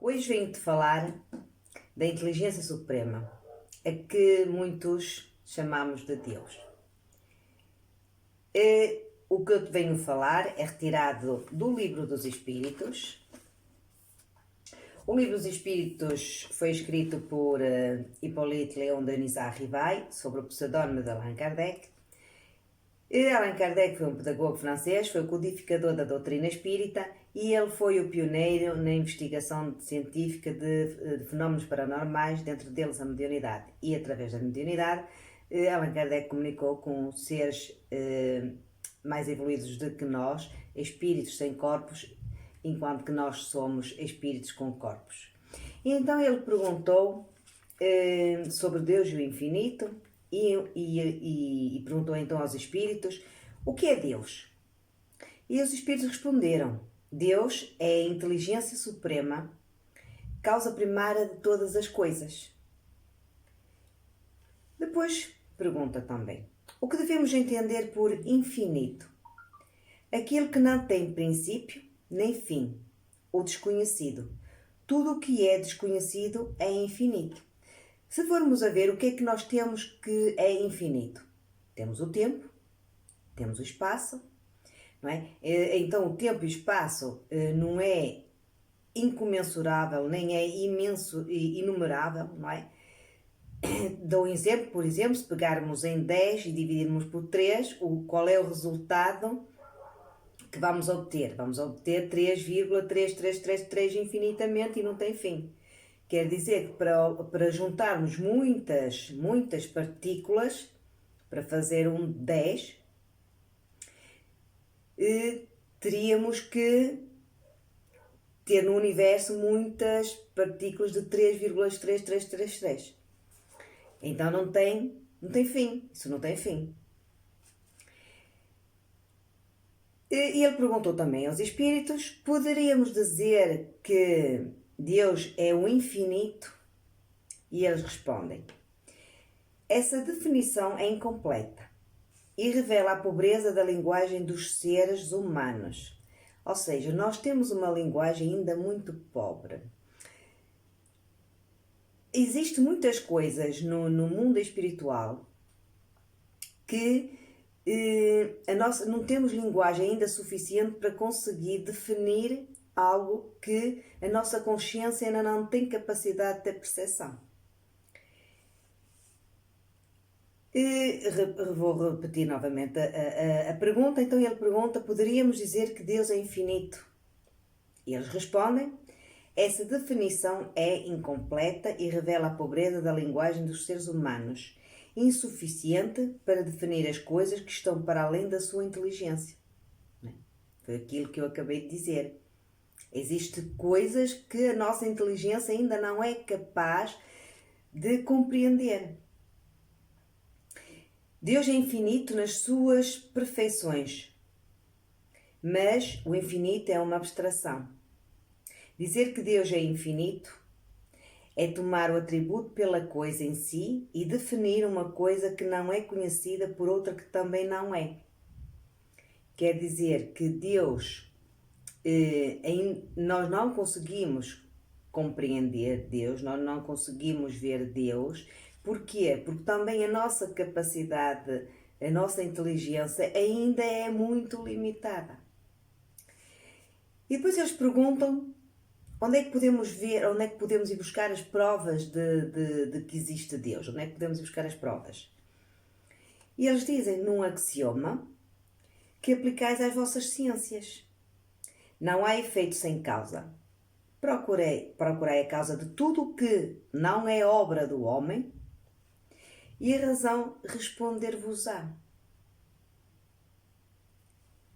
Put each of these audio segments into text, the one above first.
Hoje venho-te falar da inteligência suprema, a que muitos chamamos de Deus. O que eu te venho falar é retirado do Livro dos Espíritos. O Livro dos Espíritos foi escrito por Hippolyte Léon Denis Arrivai, sobre o pseudónimo de Allan Kardec. Allan Kardec foi um pedagogo francês, foi o codificador da doutrina espírita e ele foi o pioneiro na investigação científica de fenómenos paranormais, dentro deles a mediunidade. E através da mediunidade, Allan Kardec comunicou com seres mais evoluídos do que nós, espíritos sem corpos, enquanto que nós somos espíritos com corpos. E então ele perguntou sobre Deus e o infinito e perguntou então aos espíritos: o que é Deus? E os espíritos responderam: Deus é a inteligência suprema, causa primária de todas as coisas. Depois pergunta também: o que devemos entender por infinito? Aquilo que não tem princípio nem fim, o desconhecido. Tudo o que é desconhecido é infinito. Se formos a ver, o que é que nós temos que é infinito? Temos o tempo, temos o espaço, não é? Então o tempo e o espaço não é incomensurável, nem é imenso e inumerável, não é? Dou um exemplo, por exemplo, se pegarmos em 10 e dividirmos por 3, qual é o resultado que vamos obter? Vamos obter 3,3333 infinitamente e não tem fim. Quer dizer que para juntarmos muitas partículas, para fazer um 10, teríamos que ter no universo muitas partículas de 3,3333. Então não tem fim, isso não tem fim. E ele perguntou também aos espíritos: poderíamos dizer que Deus é o infinito? E eles respondem: essa definição é incompleta e revela a pobreza da linguagem dos seres humanos. Ou seja, nós temos uma linguagem ainda muito pobre. Existem muitas coisas no mundo espiritual que não temos linguagem ainda suficiente para conseguir definir algo que a nossa consciência ainda não tem capacidade de ter percepção. Vou repetir novamente a pergunta. Então ele pergunta: poderíamos dizer que Deus é infinito? E eles respondem: essa definição é incompleta e revela a pobreza da linguagem dos seres humanos, insuficiente para definir as coisas que estão para além da sua inteligência. Foi aquilo que eu acabei de dizer. Existem coisas que a nossa inteligência ainda não é capaz de compreender. Deus é infinito nas suas perfeições, mas o infinito é uma abstração. Dizer que Deus é infinito é tomar o atributo pela coisa em si e definir uma coisa que não é conhecida por outra que também não é. Quer dizer que Deus, nós não conseguimos compreender Deus, nós não conseguimos ver Deus. Porquê? Porque também a nossa capacidade, a nossa inteligência ainda é muito limitada. E depois eles perguntam: onde é que podemos ver, onde é que podemos ir buscar as provas de que existe Deus? Onde é que podemos ir buscar as provas? E eles dizem: num axioma que aplicais às vossas ciências. Não há efeito sem causa. Procurei a causa de tudo o que não é obra do homem e a razão responder-vos-á.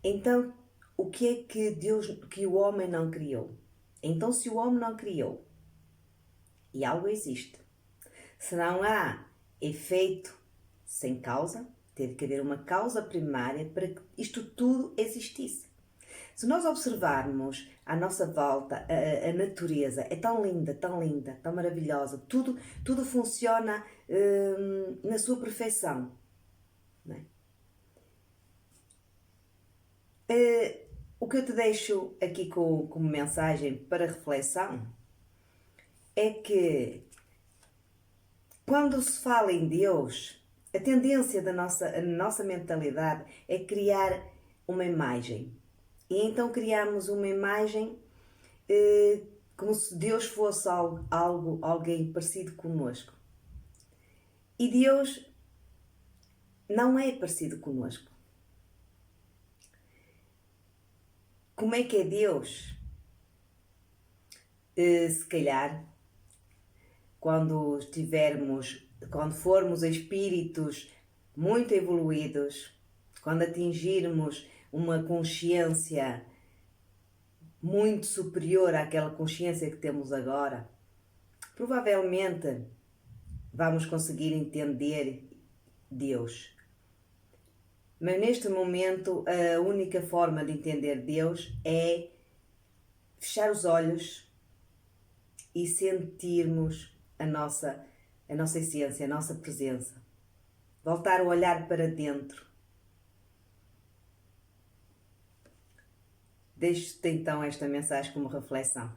Então, o que é que o homem não criou? Então, se o homem não criou e algo existe, se não há efeito sem causa, teve que haver uma causa primária para que isto tudo existisse. Se nós observarmos à nossa volta, a natureza é tão linda, tão maravilhosa, tudo funciona na sua perfeição. Não é? O que eu te deixo aqui como mensagem para reflexão é que quando se fala em Deus, a tendência da nossa mentalidade é criar uma imagem. E então criamos uma imagem como se Deus fosse alguém parecido connosco. E Deus não é parecido connosco. Como é que é Deus? Se calhar, quando formos espíritos muito evoluídos, quando atingirmos uma consciência muito superior àquela consciência que temos agora, provavelmente vamos conseguir entender Deus. Mas neste momento, a única forma de entender Deus é fechar os olhos e sentirmos a nossa essência, a nossa presença. Voltar a olhar para dentro. Deixo-te então esta mensagem como reflexão.